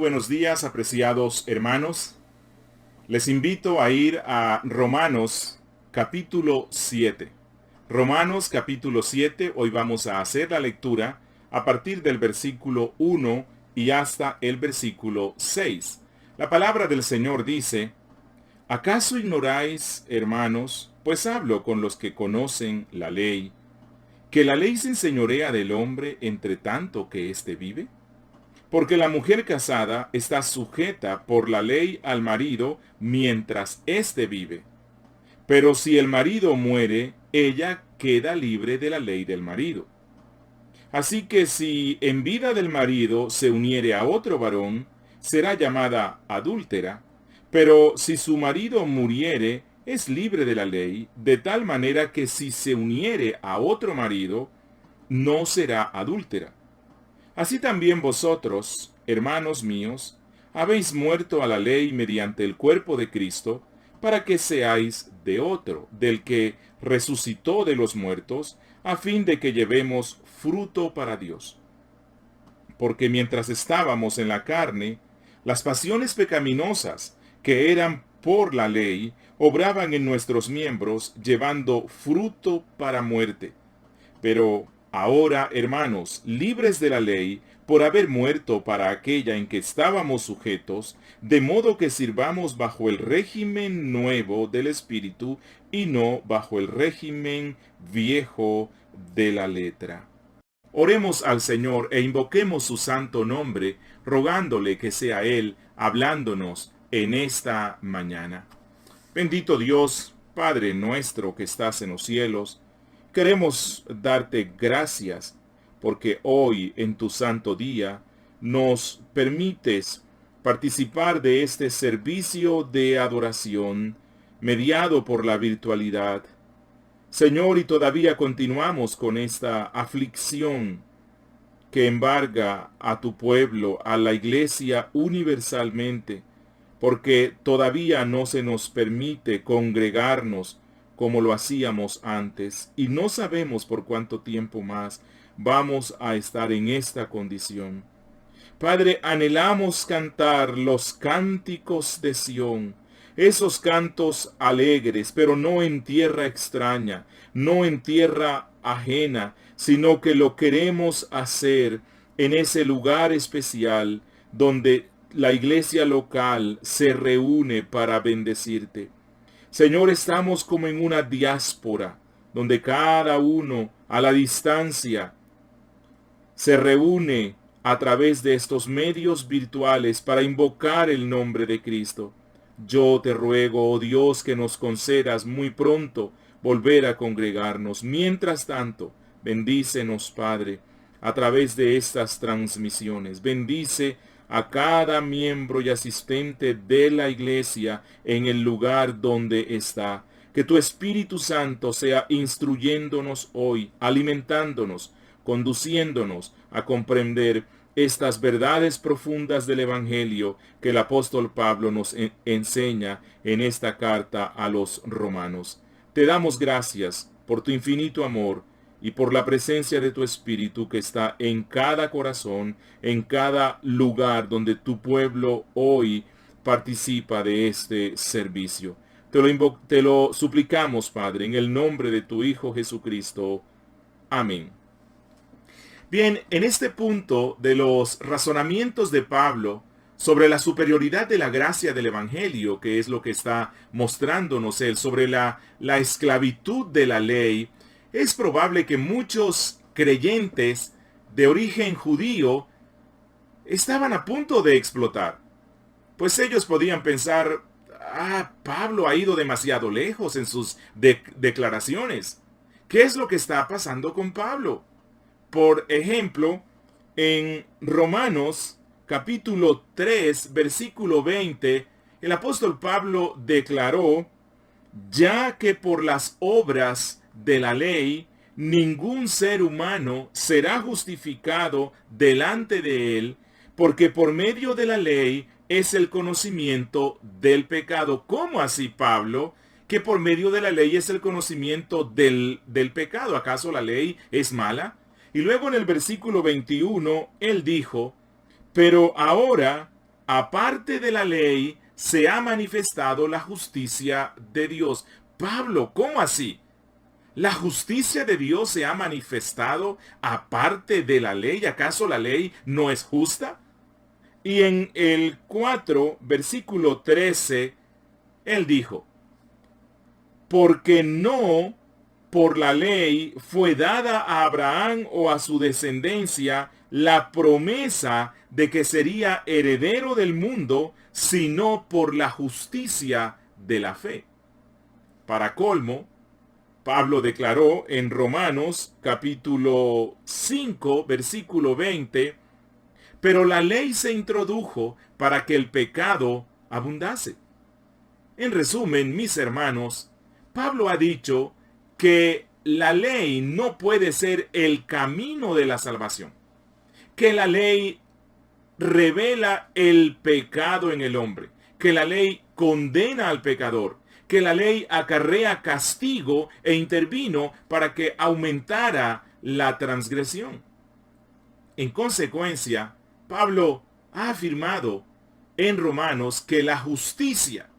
buenos días, apreciados hermanos. Les invito a ir a Romanos capítulo 7. Romanos capítulo 7, hoy vamos a hacer la lectura a partir del versículo 1 y hasta el versículo 6. La palabra del Señor dice: ¿Acaso ignoráis, hermanos, pues hablo con los que conocen la ley, que la ley se enseñorea del hombre entre tanto que éste vive? Porque la mujer casada está sujeta por la ley al marido mientras éste vive. Pero si el marido muere, ella queda libre de la ley del marido. Así que si en vida del marido se uniere a otro varón, será llamada adúltera. Pero si su marido muriere, es libre de la ley, de tal manera que si se uniere a otro marido, no será adúltera. Así también vosotros, hermanos míos, habéis muerto a la ley mediante el cuerpo de Cristo, para que seáis de otro, del que resucitó de los muertos, a fin de que llevemos fruto para Dios. Porque mientras estábamos en la carne, las pasiones pecaminosas, que eran por la ley, obraban en nuestros miembros, llevando fruto para muerte. Pero ahora, hermanos, libres de la ley, por haber muerto para aquella en que estábamos sujetos, de modo que sirvamos bajo el régimen nuevo del Espíritu y no bajo el régimen viejo de la letra. Oremos al Señor e invoquemos su santo nombre, rogándole que sea Él hablándonos en esta mañana. Bendito Dios, Padre nuestro que estás en los cielos, queremos darte gracias porque hoy en tu santo día nos permites participar de este servicio de adoración mediado por la virtualidad. Señor, y todavía continuamos con esta aflicción que embarga a tu pueblo, a la iglesia universalmente, porque todavía no se nos permite congregarnos como lo hacíamos antes, y no sabemos por cuánto tiempo más vamos a estar en esta condición. Padre, anhelamos cantar los cánticos de Sión, esos cantos alegres, pero no en tierra extraña, no en tierra ajena, sino que lo queremos hacer en ese lugar especial donde la iglesia local se reúne para bendecirte. Señor, estamos como en una diáspora, donde cada uno a la distancia se reúne a través de estos medios virtuales para invocar el nombre de Cristo. Yo te ruego, oh Dios, que nos concedas muy pronto volver a congregarnos. Mientras tanto, bendícenos, Padre, a través de estas transmisiones. Bendice a cada miembro y asistente de la iglesia en el lugar donde está. Que tu Espíritu Santo sea instruyéndonos hoy, alimentándonos, conduciéndonos a comprender estas verdades profundas del Evangelio que el apóstol Pablo nos enseña en esta carta a los romanos. Te damos gracias por tu infinito amor y por la presencia de tu Espíritu que está en cada corazón, en cada lugar donde tu pueblo hoy participa de este servicio. Te lo suplicamos, Padre, en el nombre de tu Hijo Jesucristo. Amén. Bien, en este punto de los razonamientos de Pablo sobre la superioridad de la gracia del Evangelio, que es lo que está mostrándonos él, sobre la esclavitud de la ley, es probable que muchos creyentes de origen judío estaban a punto de explotar. Pues ellos podían pensar: Pablo ha ido demasiado lejos en sus declaraciones. ¿Qué es lo que está pasando con Pablo? Por ejemplo, en Romanos capítulo 3, versículo 20, el apóstol Pablo declaró: ya que por las obras de la ley ningún ser humano será justificado delante de él, porque por medio de la ley es el conocimiento del pecado. ¿Cómo así, Pablo? Que por medio de la ley es el conocimiento del pecado. ¿Acaso la ley es mala? Y luego en el versículo 21, él dijo: pero ahora aparte de la ley, se ha manifestado la justicia de Dios. Pablo, ¿cómo así? ¿La justicia de Dios se ha manifestado aparte de la ley? ¿Acaso la ley no es justa? Y en el 4, versículo 13, él dijo, porque no por la ley fue dada a Abraham o a su descendencia la promesa de que sería heredero del mundo, sino por la justicia de la fe. Para colmo, Pablo declaró en Romanos capítulo 5, versículo 20, pero la ley se introdujo para que el pecado abundase. En resumen, mis hermanos, Pablo ha dicho que la ley no puede ser el camino de la salvación, que la ley revela el pecado en el hombre, que la ley condena al pecador, que la ley acarrea castigo e intervino para que aumentara la transgresión. En consecuencia, Pablo ha afirmado en Romanos que la justicia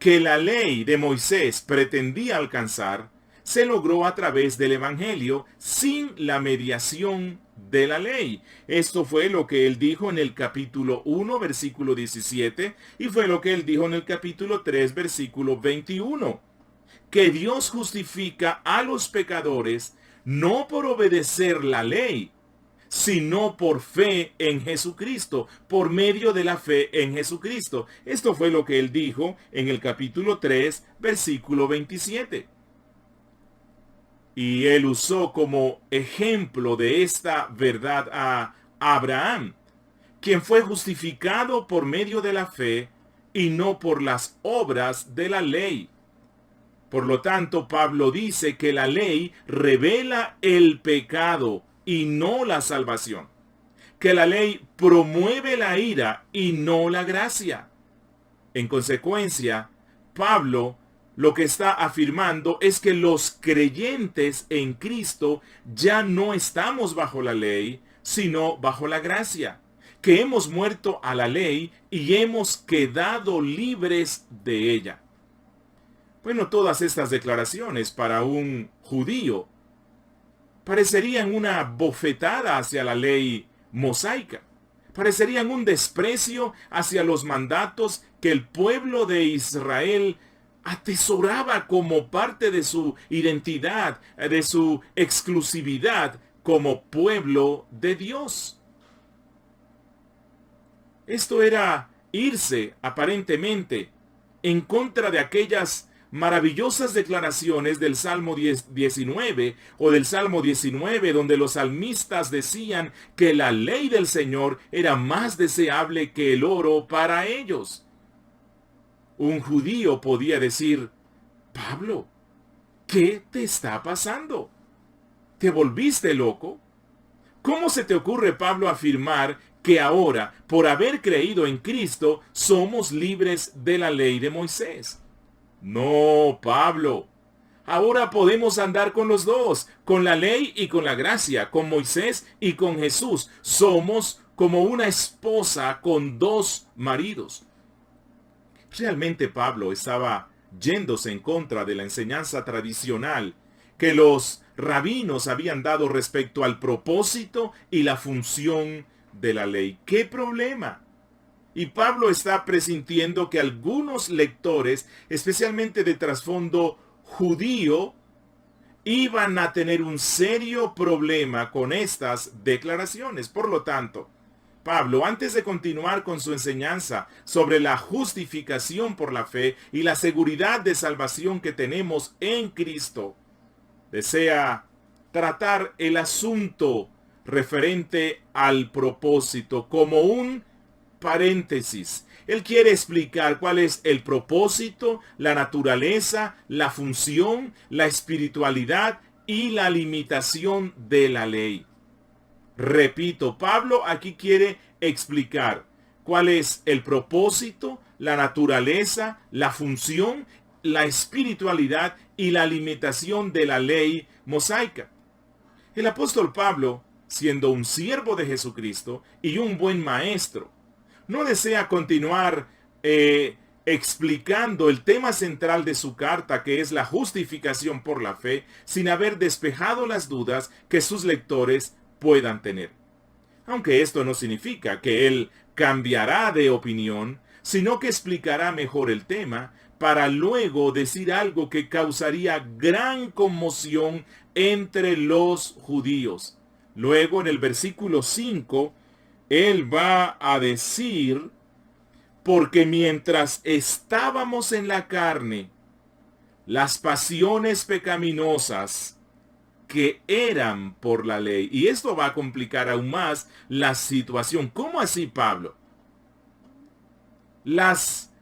que la ley de Moisés pretendía alcanzar se logró a través del Evangelio sin la mediación de la ley. Esto fue lo que él dijo en el capítulo 1, versículo 17, y fue lo que él dijo en el capítulo 3, versículo 21. Que Dios justifica a los pecadores no por obedecer la ley, sino por fe en Jesucristo, por medio de la fe en Jesucristo. Esto fue lo que él dijo en el capítulo 3, versículo 27. Y él usó como ejemplo de esta verdad a Abraham, quien fue justificado por medio de la fe y no por las obras de la ley. Por lo tanto, Pablo dice que la ley revela el pecado y no la salvación, que la ley promueve la ira y no la gracia. En consecuencia, Pablo lo que está afirmando es que los creyentes en Cristo ya no estamos bajo la ley, sino bajo la gracia, que hemos muerto a la ley y hemos quedado libres de ella. Bueno, todas estas declaraciones para un judío parecerían una bofetada hacia la ley mosaica. Parecerían un desprecio hacia los mandatos que el pueblo de Israel atesoraba como parte de su identidad, de su exclusividad como pueblo de Dios. Esto era irse, aparentemente, en contra de aquellas maravillosas declaraciones del Salmo 19 o del Salmo 19, donde los salmistas decían que la ley del Señor era más deseable que el oro para ellos. Un judío podía decir, Pablo, ¿qué te está pasando? ¿Te volviste loco? ¿Cómo se te ocurre, Pablo, afirmar que ahora, por haber creído en Cristo, somos libres de la ley de Moisés? No, Pablo. Ahora podemos andar con los dos, con la ley y con la gracia, con Moisés y con Jesús. Somos como una esposa con dos maridos. Realmente Pablo estaba yéndose en contra de la enseñanza tradicional que los rabinos habían dado respecto al propósito y la función de la ley. ¿Qué problema? Y Pablo está presintiendo que algunos lectores, especialmente de trasfondo judío, iban a tener un serio problema con estas declaraciones. Por lo tanto, Pablo, antes de continuar con su enseñanza sobre la justificación por la fe y la seguridad de salvación que tenemos en Cristo, desea tratar el asunto referente al propósito como un paréntesis. Él quiere explicar cuál es el propósito, la naturaleza, la función, la espiritualidad y la limitación de la ley. Repito, Pablo aquí quiere explicar cuál es el propósito, la naturaleza, la función, la espiritualidad y la limitación de la ley mosaica. El apóstol Pablo, siendo un siervo de Jesucristo y un buen maestro, no desea continuar explicando el tema central de su carta, que es la justificación por la fe, sin haber despejado las dudas que sus lectores puedan tener. Aunque esto no significa que él cambiará de opinión, sino que explicará mejor el tema para luego decir algo que causaría gran conmoción entre los judíos. Luego, en el versículo 5, él va a decir: porque mientras estábamos en la carne, las pasiones pecaminosas que eran por la ley. Y esto va a complicar aún más la situación. ¿Cómo así, Pablo? Las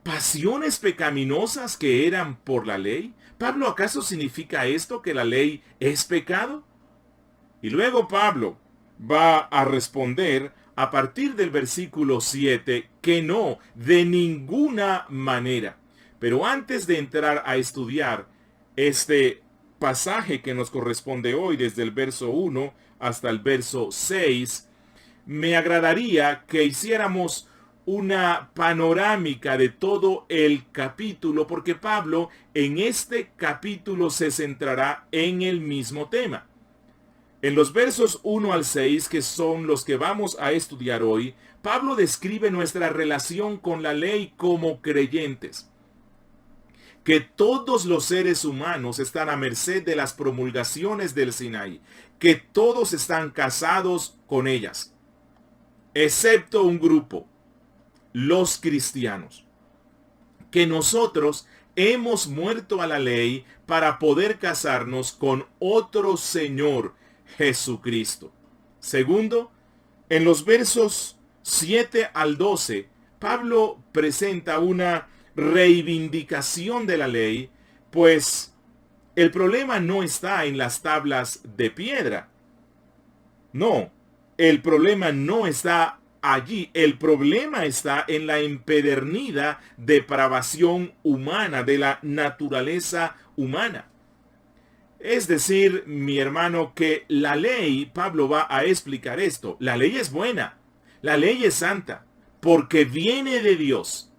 pasiones pecaminosas que eran por la ley. Pablo, ¿acaso significa esto que la ley es pecado? Y luego Pablo va a responder a partir del versículo 7 que no, de ninguna manera. Pero antes de entrar a estudiar este pasaje que nos corresponde hoy desde el verso 1 hasta el verso 6, me agradaría que hiciéramos una panorámica de todo el capítulo, porque Pablo en este capítulo se centrará en el mismo tema. En los versos 1 al 6, que son los que vamos a estudiar hoy, Pablo describe nuestra relación con la ley como creyentes. Que todos los seres humanos están a merced de las promulgaciones del Sinaí. Que todos están casados con ellas, excepto un grupo, los cristianos. Que nosotros hemos muerto a la ley para poder casarnos con otro Señor, Jesucristo. Segundo, en los versos 7 al 12, Pablo presenta una reivindicación de la ley, pues el problema no está en las tablas de piedra. No, el problema no está allí. El problema está en la empedernida depravación humana, de la naturaleza humana. Es decir, mi hermano, que la ley, Pablo va a explicar esto, la ley es buena, la ley es santa, porque viene de Dios.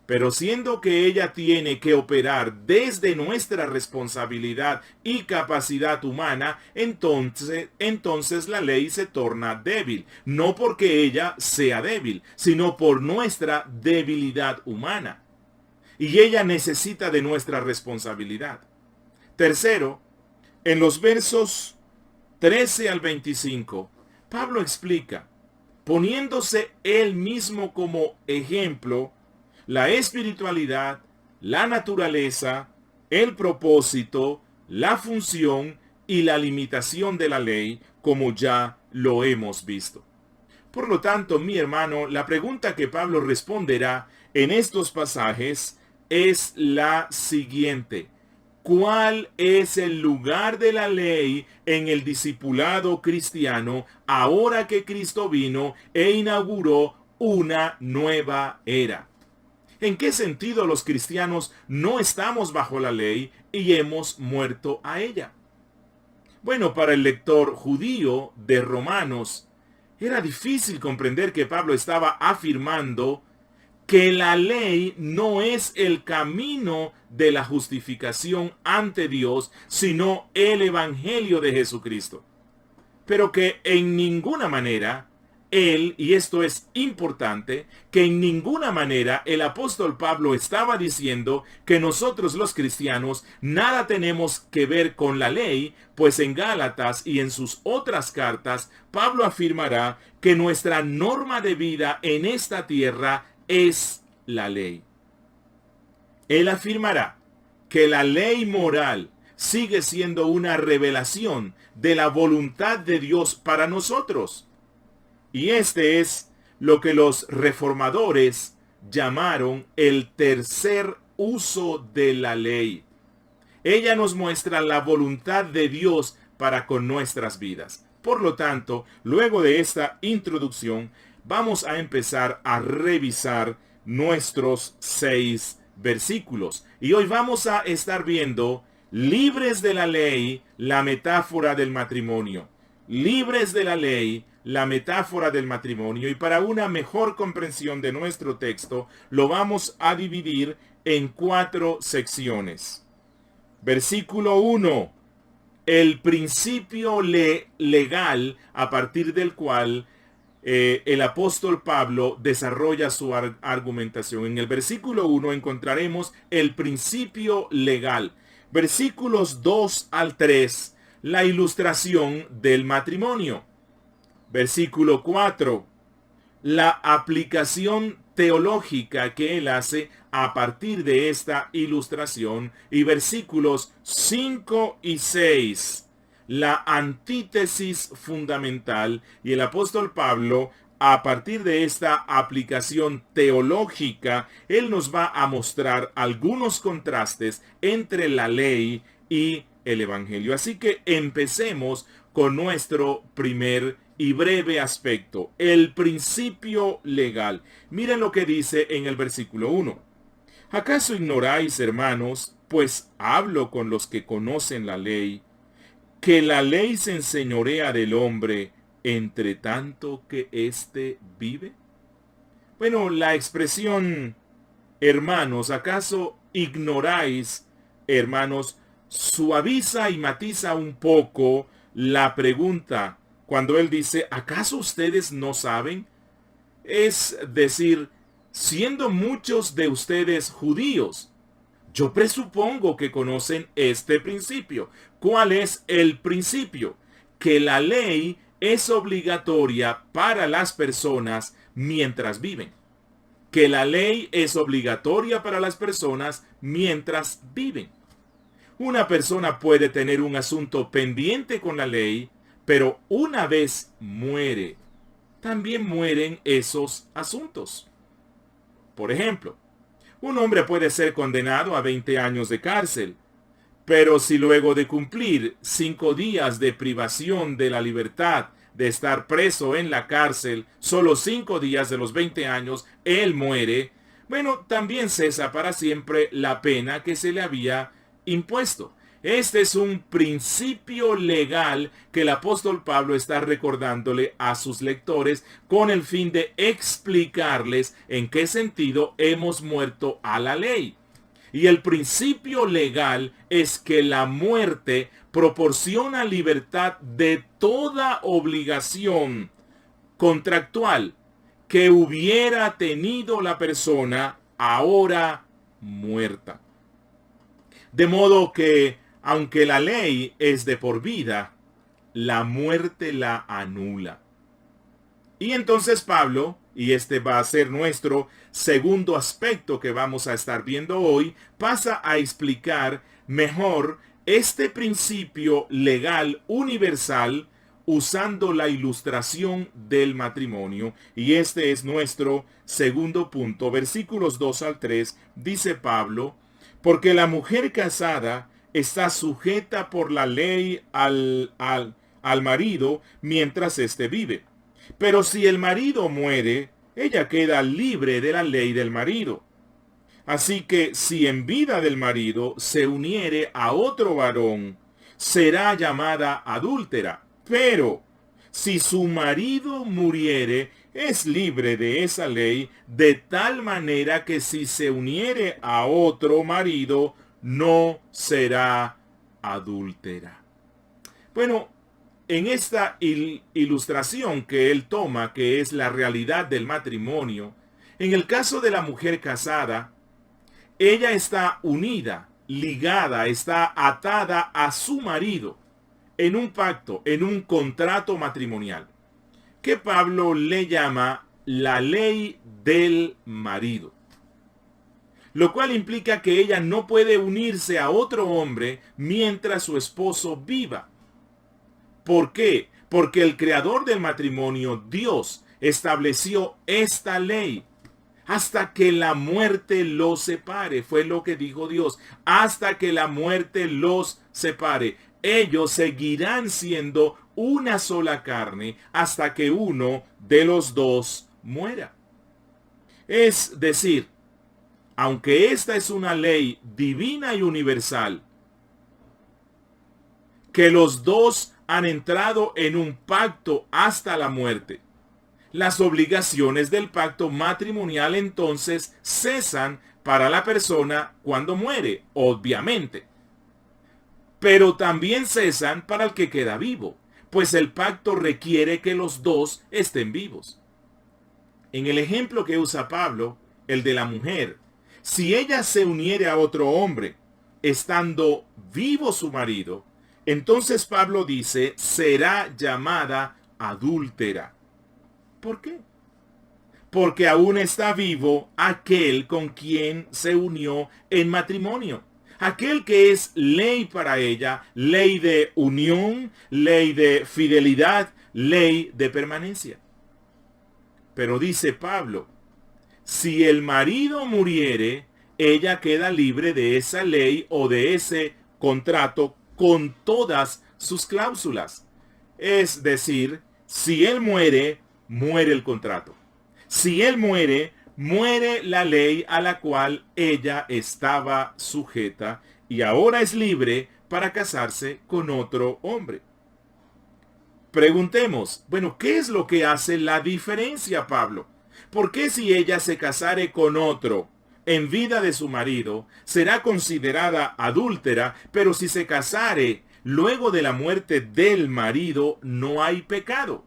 Pero siendo que ella tiene que operar desde nuestra responsabilidad y capacidad humana, entonces la ley se torna débil. No porque ella sea débil, sino por nuestra debilidad humana. Y ella necesita de nuestra responsabilidad. Tercero, en los versos 13 al 25, Pablo explica, poniéndose él mismo como ejemplo, la espiritualidad, la naturaleza, el propósito, la función y la limitación de la ley, como ya lo hemos visto. Por lo tanto, mi hermano, la pregunta que Pablo responderá en estos pasajes es la siguiente: ¿cuál es el lugar de la ley en el discipulado cristiano ahora que Cristo vino e inauguró una nueva era? ¿En qué sentido los cristianos no estamos bajo la ley y hemos muerto a ella? Bueno, para el lector judío de Romanos, era difícil comprender que Pablo estaba afirmando que la ley no es el camino de la justificación ante Dios, sino el evangelio de Jesucristo. Pero que en ninguna manera él, y esto es importante, que en ninguna manera el apóstol Pablo estaba diciendo que nosotros los cristianos nada tenemos que ver con la ley, pues en Gálatas y en sus otras cartas, Pablo afirmará que nuestra norma de vida en esta tierra es la ley. Él afirmará que la ley moral sigue siendo una revelación de la voluntad de Dios para nosotros. Y este es lo que los reformadores llamaron el tercer uso de la ley. Ella nos muestra la voluntad de Dios para con nuestras vidas. Por lo tanto, luego de esta introducción, vamos a empezar a revisar nuestros 6 versículos. Y hoy vamos a estar viendo, libres de la ley, la metáfora del matrimonio. libres de la ley, la metáfora del matrimonio, y para una mejor comprensión de nuestro texto, lo vamos a dividir en 4 secciones. Versículo 1. El principio legal a partir del cual el apóstol Pablo desarrolla su argumentación. En el versículo 1 encontraremos el principio legal. Versículos 2 al 3, la ilustración del matrimonio. Versículo 4, la aplicación teológica que él hace a partir de esta ilustración. Y versículos 5 y 6, la antítesis fundamental. Y el apóstol Pablo, a partir de esta aplicación teológica, él nos va a mostrar algunos contrastes entre la ley y el evangelio. Así que empecemos con nuestro primer y breve aspecto, el principio legal. Miren lo que dice en el versículo 1. ¿Acaso ignoráis, hermanos, pues hablo con los que conocen la ley, que la ley se enseñorea del hombre entre tanto que éste vive? Bueno, la expresión hermanos, ¿acaso ignoráis, hermanos? Suaviza y matiza un poco la pregunta cuando él dice, ¿acaso ustedes no saben? Es decir, siendo muchos de ustedes judíos, yo presupongo que conocen este principio. ¿Cuál es el principio? Que la ley es obligatoria para las personas mientras viven. Que la ley es obligatoria para las personas mientras viven. Una persona puede tener un asunto pendiente con la ley, pero una vez muere, también mueren esos asuntos. Por ejemplo, un hombre puede ser condenado a 20 años de cárcel, pero si luego de cumplir 5 días de privación de la libertad, de estar preso en la cárcel, solo 5 días de los 20 años, él muere, bueno, también cesa para siempre la pena que se le había impuesto. Este es un principio legal que el apóstol Pablo está recordándole a sus lectores con el fin de explicarles en qué sentido hemos muerto a la ley. Y el principio legal es que la muerte proporciona libertad de toda obligación contractual que hubiera tenido la persona ahora muerta. De modo que, aunque la ley es de por vida, la muerte la anula. Y entonces Pablo, y este va a ser nuestro segundo aspecto que vamos a estar viendo hoy, pasa a explicar mejor este principio legal universal usando la ilustración del matrimonio. Y este es nuestro segundo punto. Versículos 2 al 3 dice Pablo, porque la mujer casada está sujeta por la ley al marido mientras éste vive. Pero si el marido muere, ella queda libre de la ley del marido. Así que si en vida del marido se uniere a otro varón, será llamada adúltera. Pero si su marido muriere, es libre de esa ley, de tal manera que si se uniere a otro marido, no será adúltera. Bueno, en esta ilustración que él toma, que es la realidad del matrimonio, en el caso de la mujer casada, ella está unida, ligada, está atada a su marido en un pacto, en un contrato matrimonial, que Pablo le llama la ley del marido. Lo cual implica que ella no puede unirse a otro hombre mientras su esposo viva. ¿Por qué? Porque el creador del matrimonio, Dios, estableció esta ley. Hasta que la muerte los separe, fue lo que dijo Dios. Hasta que la muerte los separe. Ellos seguirán siendo una sola carne hasta que uno de los dos muera. Es decir, aunque esta es una ley divina y universal, que los dos han entrado en un pacto hasta la muerte. Las obligaciones del pacto matrimonial entonces cesan para la persona cuando muere, obviamente. Pero también cesan para el que queda vivo, pues el pacto requiere que los dos estén vivos. En el ejemplo que usa Pablo, el de la mujer, si ella se uniere a otro hombre, estando vivo su marido, entonces Pablo dice, será llamada adúltera. ¿Por qué? Porque aún está vivo aquel con quien se unió en matrimonio. Aquel que es ley para ella, ley de unión, ley de fidelidad, ley de permanencia. Pero dice Pablo, si el marido muriere, ella queda libre de esa ley o de ese contrato con todas sus cláusulas. Es decir, si él muere, muere el contrato. Si él muere, muere la ley a la cual ella estaba sujeta y ahora es libre para casarse con otro hombre. Preguntemos, bueno, ¿qué es lo que hace la diferencia, Pablo? ¿Por qué si ella se casare con otro en vida de su marido, será considerada adúltera, pero si se casare luego de la muerte del marido, no hay pecado?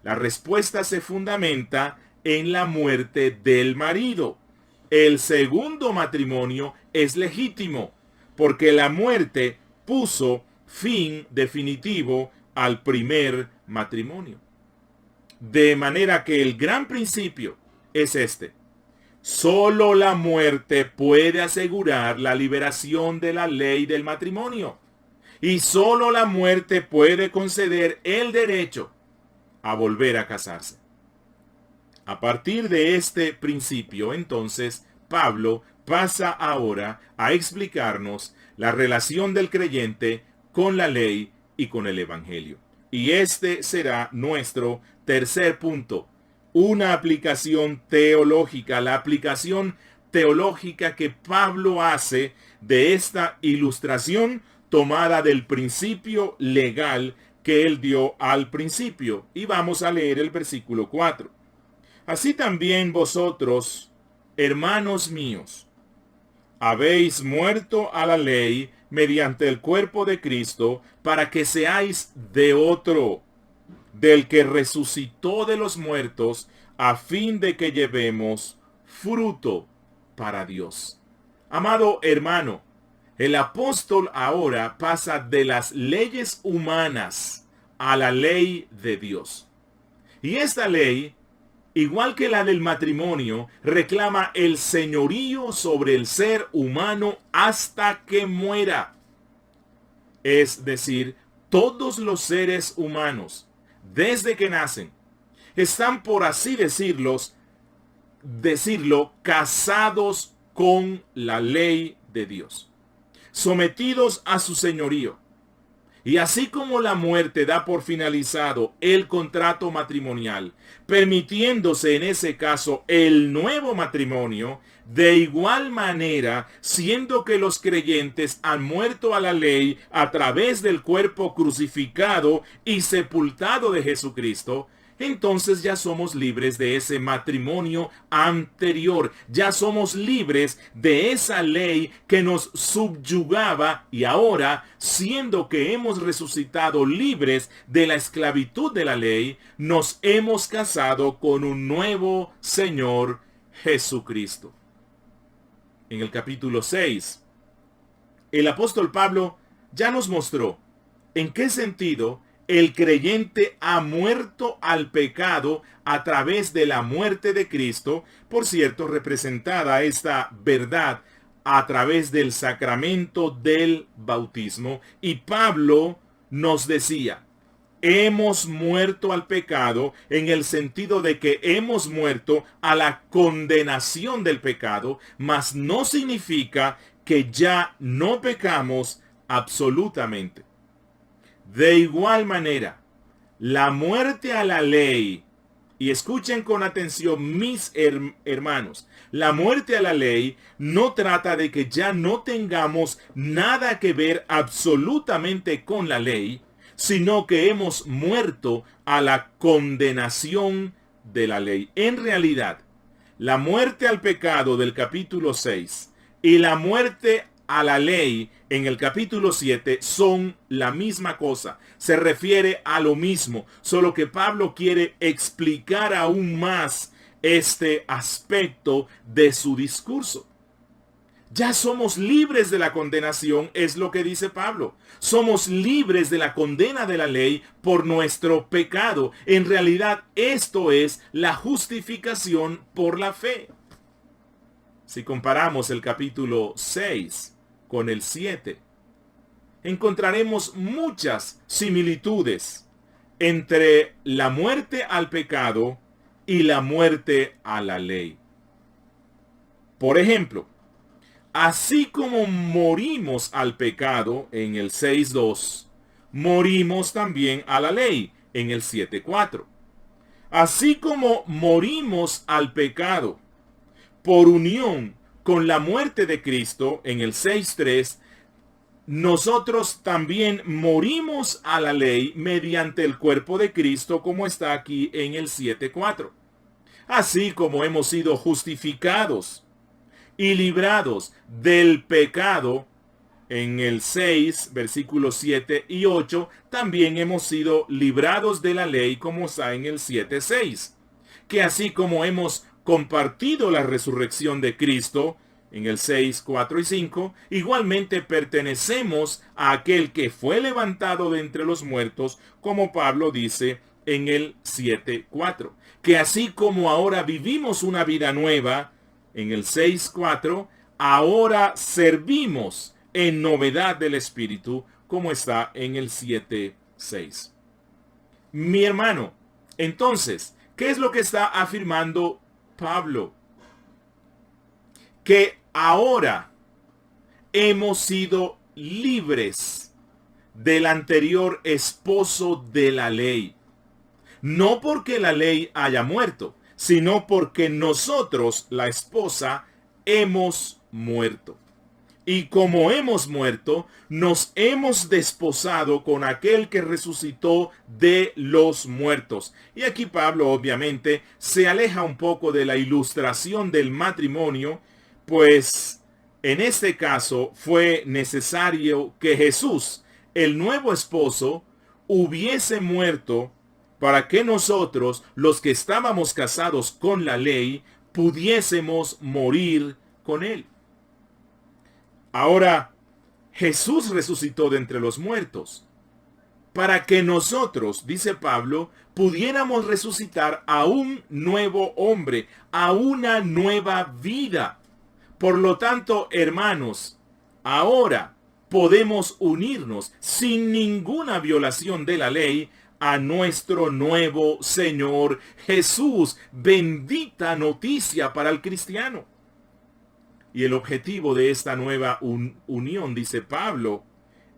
La respuesta se fundamenta en la muerte del marido. El segundo matrimonio es legítimo, porque la muerte puso fin definitivo al primer matrimonio. De manera que el gran principio es este. Solo la muerte puede asegurar la liberación de la ley del matrimonio. Y solo la muerte puede conceder el derecho a volver a casarse. A partir de este principio, entonces, Pablo pasa ahora a explicarnos la relación del creyente con la ley y con el evangelio. Y este será nuestro tercer punto. Una aplicación teológica, la aplicación teológica que Pablo hace de esta ilustración tomada del principio legal que él dio al principio. Y vamos a leer el versículo 4. Así también vosotros, hermanos míos, habéis muerto a la ley mediante el cuerpo de Cristo, para que seáis de otro, del que resucitó de los muertos, a fin de que llevemos fruto para Dios. Amado hermano, el apóstol ahora pasa de las leyes humanas a la ley de Dios. Y esta ley, igual que la del matrimonio, reclama el señorío sobre el ser humano hasta que muera. Es decir, todos los seres humanos, desde que nacen, están, por así decirlo, casados con la ley de Dios, sometidos a su señorío. Y así como la muerte da por finalizado el contrato matrimonial, permitiéndose en ese caso el nuevo matrimonio, de igual manera, siendo que los creyentes han muerto a la ley a través del cuerpo crucificado y sepultado de Jesucristo, entonces ya somos libres de ese matrimonio anterior. Ya somos libres de esa ley que nos subyugaba y ahora, siendo que hemos resucitado libres de la esclavitud de la ley, nos hemos casado con un nuevo Señor Jesucristo. En el capítulo 6, el apóstol Pablo ya nos mostró en qué sentido el creyente ha muerto al pecado a través de la muerte de Cristo, por cierto, representada esta verdad a través del sacramento del bautismo. Y Pablo nos decía, hemos muerto al pecado en el sentido de que hemos muerto a la condenación del pecado, mas no significa que ya no pecamos absolutamente. De igual manera, la muerte a la ley, y escuchen con atención mis hermanos, la muerte a la ley no trata de que ya no tengamos nada que ver absolutamente con la ley, sino que hemos muerto a la condenación de la ley. En realidad, la muerte al pecado del capítulo 6 y la muerte a la ley en el capítulo 7 son la misma cosa. Se refiere a lo mismo, solo que Pablo quiere explicar aún más este aspecto de su discurso. Ya somos libres de la condenación, es lo que dice Pablo. Somos libres de la condena de la ley por nuestro pecado. En realidad, esto es la justificación por la fe. Si comparamos el capítulo 6 con el 7, encontraremos muchas similitudes entre la muerte al pecado y la muerte a la ley. Por ejemplo, así como morimos al pecado en el 6.2, morimos también a la ley en el 7.4. Así como morimos al pecado por unión con la muerte de Cristo en el 6.3, nosotros también morimos a la ley mediante el cuerpo de Cristo, como está aquí en el 7.4. Así como hemos sido justificados y librados del pecado en el 6, versículos 7 y 8, también hemos sido librados de la ley, como está en el 7.6. Que así como hemos compartido la resurrección de Cristo en el 6, 4 y 5, igualmente pertenecemos a aquel que fue levantado de entre los muertos, como Pablo dice en el 7.4. Que así como ahora vivimos una vida nueva, en el 6.4, ahora servimos en novedad del Espíritu, como está en el 7.6. Mi hermano, entonces, ¿qué es lo que está afirmando Pablo? Que ahora hemos sido libres del anterior esposo de la ley. No porque la ley haya muerto, sino porque nosotros, la esposa, hemos muerto. Y como hemos muerto, nos hemos desposado con aquel que resucitó de los muertos. Y aquí Pablo obviamente se aleja un poco de la ilustración del matrimonio, pues en este caso fue necesario que Jesús, el nuevo esposo, hubiese muerto para que nosotros, los que estábamos casados con la ley, pudiésemos morir con él. Ahora, Jesús resucitó de entre los muertos, para que nosotros, dice Pablo, pudiéramos resucitar a un nuevo hombre, a una nueva vida. Por lo tanto, hermanos, ahora podemos unirnos sin ninguna violación de la ley a nuestro nuevo Señor Jesús. Bendita noticia para el cristiano. Y el objetivo de esta nueva unión, dice Pablo,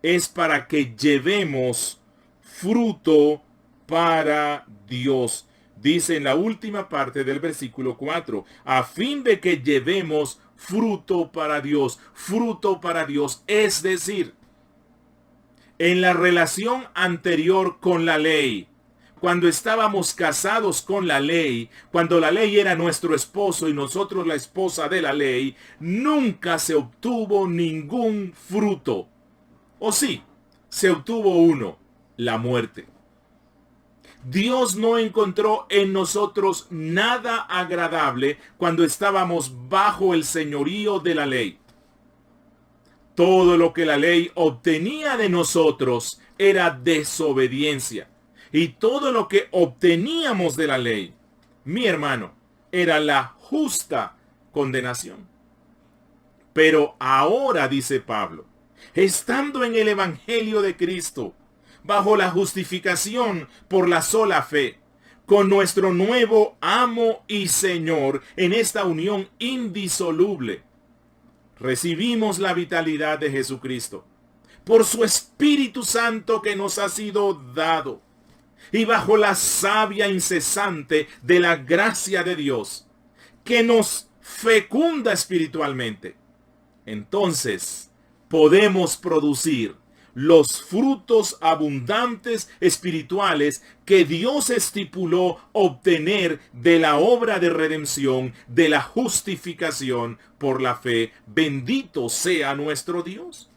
es para que llevemos fruto para Dios. Dice en la última parte del versículo 4, a fin de que llevemos fruto para Dios. Fruto para Dios, es decir, en la relación anterior con la ley, cuando estábamos casados con la ley, cuando la ley era nuestro esposo y nosotros la esposa de la ley, nunca se obtuvo ningún fruto. ¿O sí? Se obtuvo uno, la muerte. Dios no encontró en nosotros nada agradable cuando estábamos bajo el señorío de la ley. Todo lo que la ley obtenía de nosotros era desobediencia. Y todo lo que obteníamos de la ley, mi hermano, era la justa condenación. Pero ahora, dice Pablo, estando en el Evangelio de Cristo, bajo la justificación por la sola fe, con nuestro nuevo amo y Señor en esta unión indisoluble, recibimos la vitalidad de Jesucristo por su Espíritu Santo que nos ha sido dado, y bajo la savia incesante de la gracia de Dios que nos fecunda espiritualmente. Entonces podemos producir los frutos abundantes espirituales que Dios estipuló obtener de la obra de redención, de la justificación por la fe. Bendito sea nuestro Dios.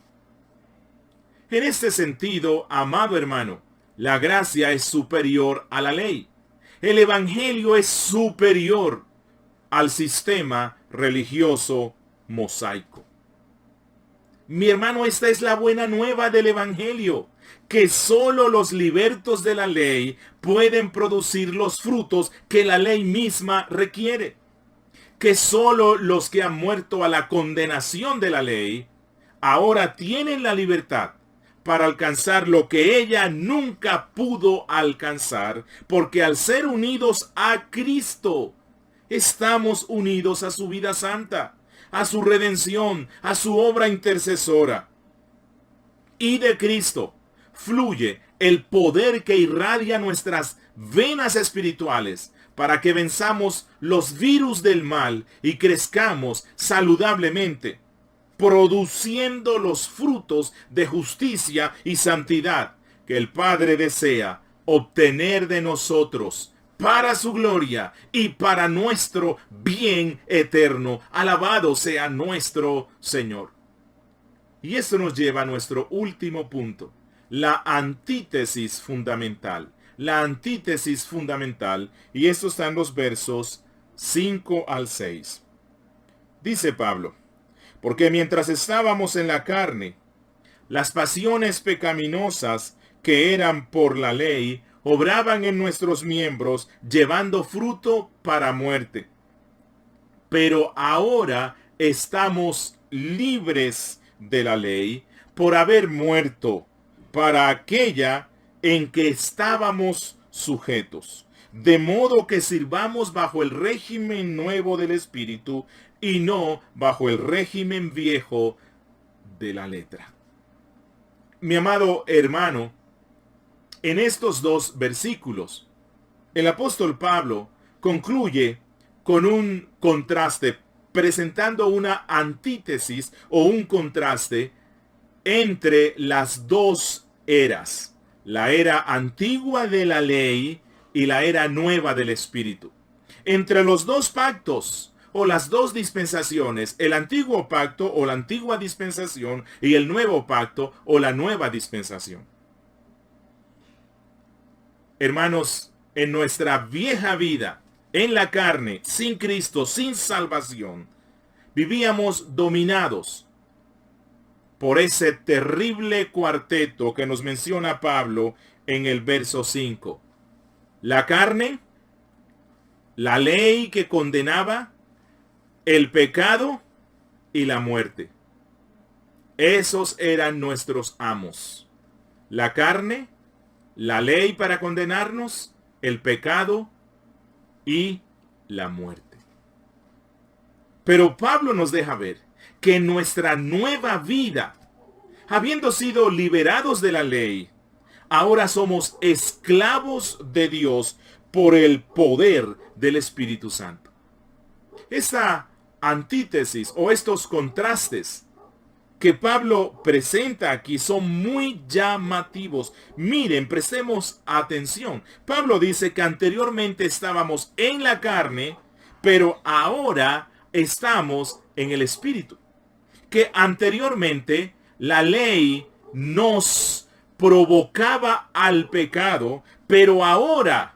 En este sentido, amado hermano, la gracia es superior a la ley. El evangelio es superior al sistema religioso mosaico. Mi hermano, esta es la buena nueva del evangelio, que solo los libertos de la ley pueden producir los frutos que la ley misma requiere. Que solo los que han muerto a la condenación de la ley ahora tienen la libertad para alcanzar lo que ella nunca pudo alcanzar, porque al ser unidos a Cristo, estamos unidos a su vida santa, a su redención, a su obra intercesora. Y de Cristo fluye el poder que irradia nuestras venas espirituales para que venzamos los virus del mal y crezcamos saludablemente, produciendo los frutos de justicia y santidad que el Padre desea obtener de nosotros para su gloria y para nuestro bien eterno. Alabado sea nuestro Señor. Y esto nos lleva a nuestro último punto, la antítesis fundamental. La antítesis fundamental, y esto está en los versos 5 al 6. Dice Pablo: porque mientras estábamos en la carne, las pasiones pecaminosas que eran por la ley obraban en nuestros miembros, llevando fruto para muerte. Pero ahora estamos libres de la ley por haber muerto para aquella en que estábamos sujetos, de modo que sirvamos bajo el régimen nuevo del Espíritu y no bajo el régimen viejo de la letra. Mi amado hermano, en estos dos versículos, el apóstol Pablo concluye con un contraste, presentando una antítesis o un contraste entre las dos eras, la era antigua de la ley y la era nueva del Espíritu. Entre los dos pactos o las dos dispensaciones, el antiguo pacto o la antigua dispensación y el nuevo pacto o la nueva dispensación. Hermanos, en nuestra vieja vida, en la carne, sin Cristo, sin salvación, vivíamos dominados por ese terrible cuarteto que nos menciona Pablo en el verso 5. La carne, la ley que condenaba, el pecado y la muerte. Esos eran nuestros amos. La carne, la ley para condenarnos, el pecado y la muerte. Pero Pablo nos deja ver que en nuestra nueva vida, habiendo sido liberados de la ley, ahora somos esclavos de Dios por el poder del Espíritu Santo. Esta antítesis o estos contrastes que Pablo presenta aquí son muy llamativos. Miren, prestemos atención. Pablo dice que anteriormente estábamos en la carne, pero ahora estamos en el Espíritu. Que anteriormente la ley nos provocaba al pecado, pero ahora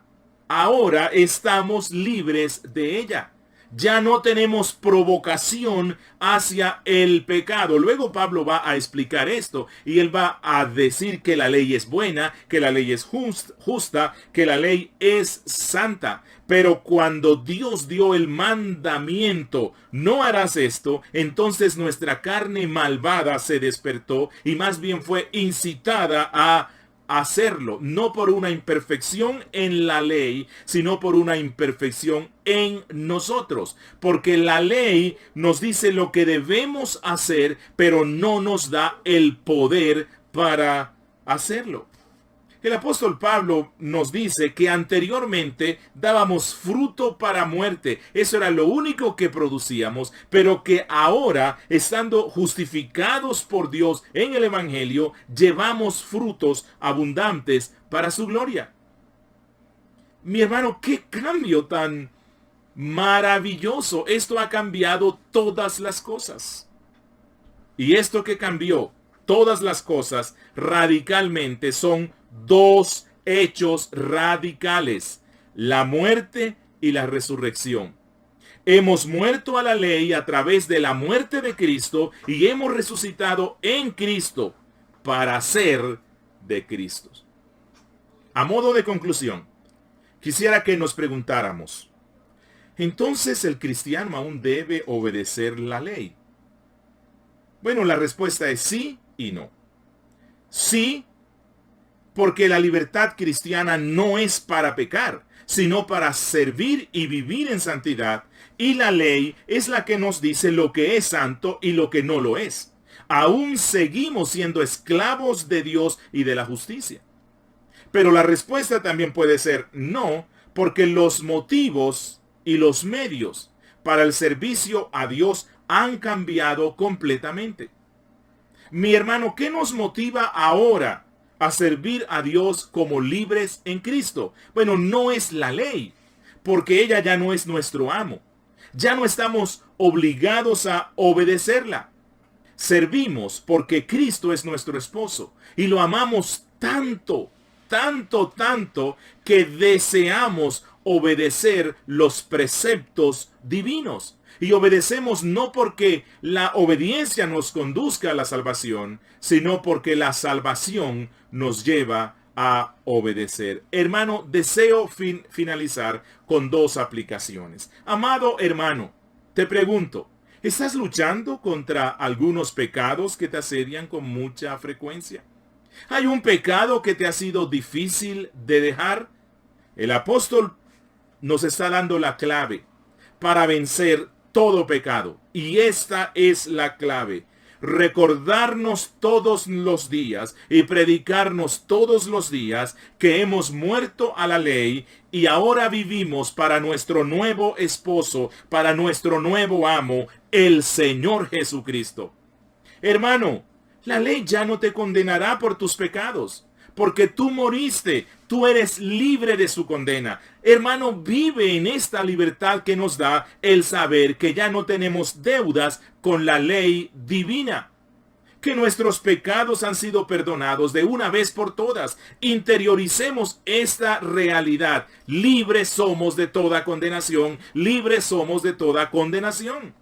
estamos libres de ella. Ya no tenemos provocación hacia el pecado. Luego Pablo va a explicar esto y él va a decir que la ley es buena, que la ley es justa, que la ley es santa. Pero cuando Dios dio el mandamiento, no harás esto, entonces nuestra carne malvada se despertó y más bien fue incitada a hacerlo, no por una imperfección en la ley, sino por una imperfección en nosotros, porque la ley nos dice lo que debemos hacer, pero no nos da el poder para hacerlo. El apóstol Pablo nos dice que anteriormente dábamos fruto para muerte. Eso era lo único que producíamos, pero que ahora, estando justificados por Dios en el Evangelio, llevamos frutos abundantes para su gloria. Mi hermano, qué cambio tan maravilloso. Esto ha cambiado todas las cosas. Y esto que cambió todas las cosas radicalmente son dos hechos radicales: la muerte y la resurrección. Hemos muerto a la ley a través de la muerte de Cristo y hemos resucitado en Cristo para ser de Cristo. A modo de conclusión, quisiera que nos preguntáramos, ¿entonces el cristiano aún debe obedecer la ley? Bueno, la respuesta es sí y no. Sí, porque la libertad cristiana no es para pecar, sino para servir y vivir en santidad, y la ley es la que nos dice lo que es santo y lo que no lo es. Aún seguimos siendo esclavos de Dios y de la justicia. Pero la respuesta también puede ser no, porque los motivos y los medios para el servicio a Dios han cambiado completamente. Mi hermano, ¿qué nos motiva ahora a servir a Dios como libres en Cristo? Bueno, no es la ley, porque ella ya no es nuestro amo. Ya no estamos obligados a obedecerla. Servimos porque Cristo es nuestro esposo y lo amamos tanto, tanto, tanto que deseamos obedecer los preceptos divinos. Y obedecemos no porque la obediencia nos conduzca a la salvación, sino porque la salvación nos lleva a obedecer. Hermano, deseo finalizar con dos aplicaciones. Amado hermano, te pregunto, ¿estás luchando contra algunos pecados que te asedian con mucha frecuencia? ¿Hay un pecado que te ha sido difícil de dejar? El apóstol nos está dando la clave para vencer todo pecado. Y esta es la clave: recordarnos todos los días y predicarnos todos los días que hemos muerto a la ley y ahora vivimos para nuestro nuevo esposo, para nuestro nuevo amo, el Señor Jesucristo. Hermano, la ley ya no te condenará por tus pecados, porque tú moriste, tú eres libre de su condena. Hermano, vive en esta libertad que nos da el saber que ya no tenemos deudas con la ley divina, que nuestros pecados han sido perdonados de una vez por todas. Interioricemos esta realidad. Libres somos de toda condenación, libres somos de toda condenación.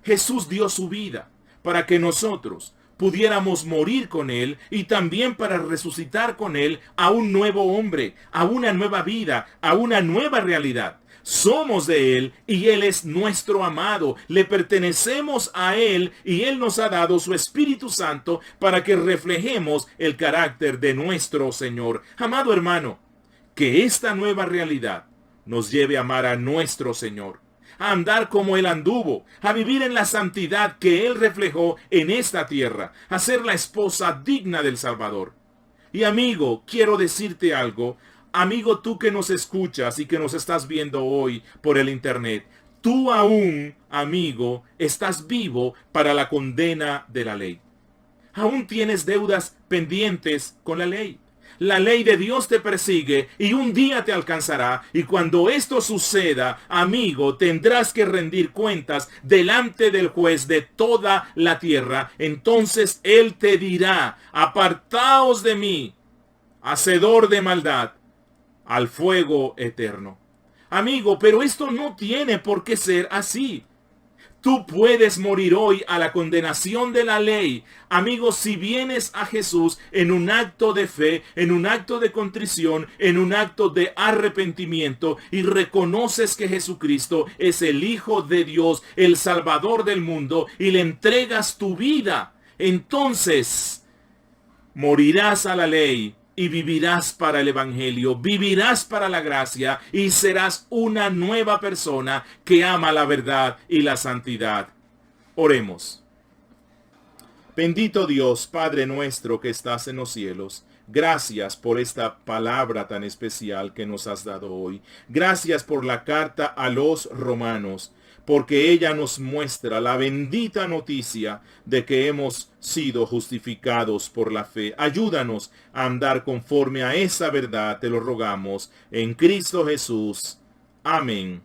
Jesús dio su vida para que nosotros pudiéramos morir con Él y también para resucitar con Él a un nuevo hombre, a una nueva vida, a una nueva realidad. Somos de Él y Él es nuestro amado. Le pertenecemos a Él y Él nos ha dado su Espíritu Santo para que reflejemos el carácter de nuestro Señor. Amado hermano, que esta nueva realidad nos lleve a amar a nuestro Señor, a andar como Él anduvo, a vivir en la santidad que Él reflejó en esta tierra, a ser la esposa digna del Salvador. Y amigo, quiero decirte algo. Amigo, tú que nos escuchas y que nos estás viendo hoy por el internet, tú aún, amigo, estás vivo para la condena de la ley. Aún tienes deudas pendientes con la ley. La ley de Dios te persigue y un día te alcanzará. Y cuando esto suceda, amigo, tendrás que rendir cuentas delante del juez de toda la tierra. Entonces Él te dirá: apartaos de mí, hacedor de maldad, al fuego eterno. Amigo, pero esto no tiene por qué ser así. Tú puedes morir hoy a la condenación de la ley. Amigo, si vienes a Jesús en un acto de fe, en un acto de contrición, en un acto de arrepentimiento y reconoces que Jesucristo es el Hijo de Dios, el Salvador del mundo, y le entregas tu vida, entonces morirás a la ley y vivirás para el Evangelio, vivirás para la gracia y serás una nueva persona que ama la verdad y la santidad. Oremos. Bendito Dios, Padre nuestro que estás en los cielos, Gracias por esta palabra tan especial que nos has dado hoy. Gracias por la carta a los romanos, porque ella nos muestra la bendita noticia de que hemos sido justificados por la fe. Ayúdanos a andar conforme a esa verdad, te lo rogamos, en Cristo Jesús. Amén.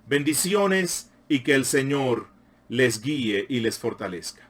Bendiciones y que el Señor les guíe y les fortalezca.